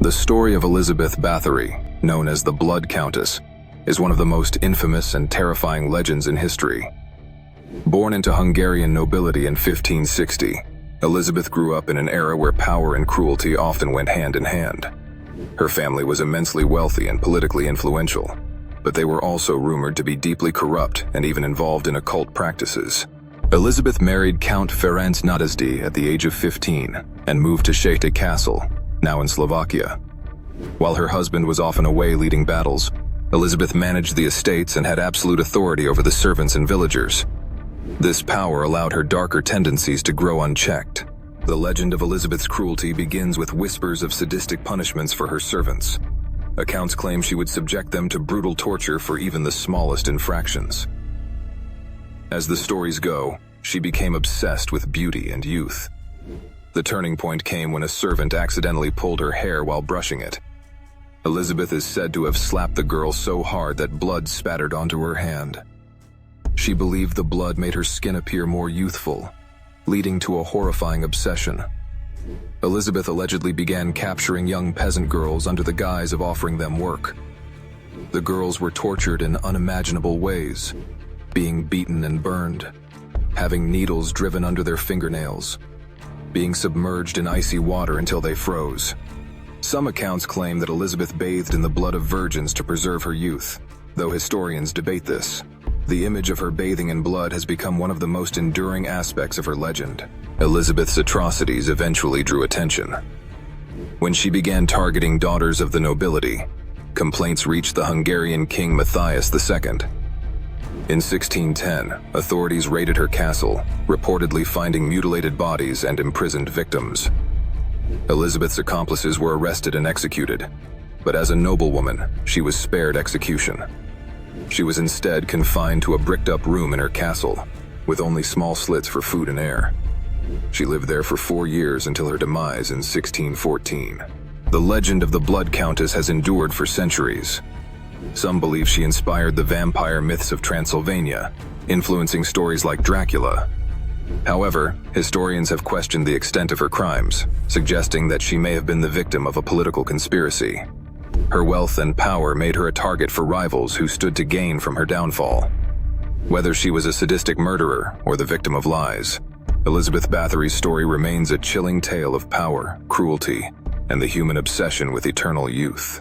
The story of Elizabeth Báthory, known as the Blood Countess, is one of the most infamous and terrifying legends in history. Born into Hungarian nobility in 1560, Elizabeth grew up in an era where power and cruelty often went hand in hand. Her family was immensely wealthy and politically influential, but they were also rumored to be deeply corrupt and even involved in occult practices. Elizabeth married Count Ferenc Nadasdy at the age of 15 and moved to Székely Castle, now in Slovakia. While her husband was often away leading battles, Elizabeth managed the estates and had absolute authority over the servants and villagers. This power allowed her darker tendencies to grow unchecked. The legend of Elizabeth's cruelty begins with whispers of sadistic punishments for her servants. Accounts claim she would subject them to brutal torture for even the smallest infractions. As the stories go, she became obsessed with beauty and youth. The turning point came when a servant accidentally pulled her hair while brushing it. Elizabeth is said to have slapped the girl so hard that blood spattered onto her hand. She believed the blood made her skin appear more youthful, leading to a horrifying obsession. Elizabeth allegedly began capturing young peasant girls under the guise of offering them work. The girls were tortured in unimaginable ways, being beaten and burned, having needles driven under their fingernails, being submerged in icy water until they froze. Some accounts claim that Elizabeth bathed in the blood of virgins to preserve her youth, though historians debate this. The image of her bathing in blood has become one of the most enduring aspects of her legend. Elizabeth's atrocities eventually drew attention. When she began targeting daughters of the nobility, complaints reached the Hungarian King Matthias II. In 1610, authorities raided her castle, reportedly finding mutilated bodies and imprisoned victims. Elizabeth's accomplices were arrested and executed, but as a noblewoman, she was spared execution. She was instead confined to a bricked-up room in her castle, with only small slits for food and air. She lived there for 4 years until her demise in 1614. The legend of the Blood Countess has endured for centuries. Some believe she inspired the vampire myths of Transylvania, influencing stories like Dracula. However, historians have questioned the extent of her crimes, suggesting that she may have been the victim of a political conspiracy. Her wealth and power made her a target for rivals who stood to gain from her downfall. Whether she was a sadistic murderer or the victim of lies, Elizabeth Báthory's story remains a chilling tale of power, cruelty, and the human obsession with eternal youth.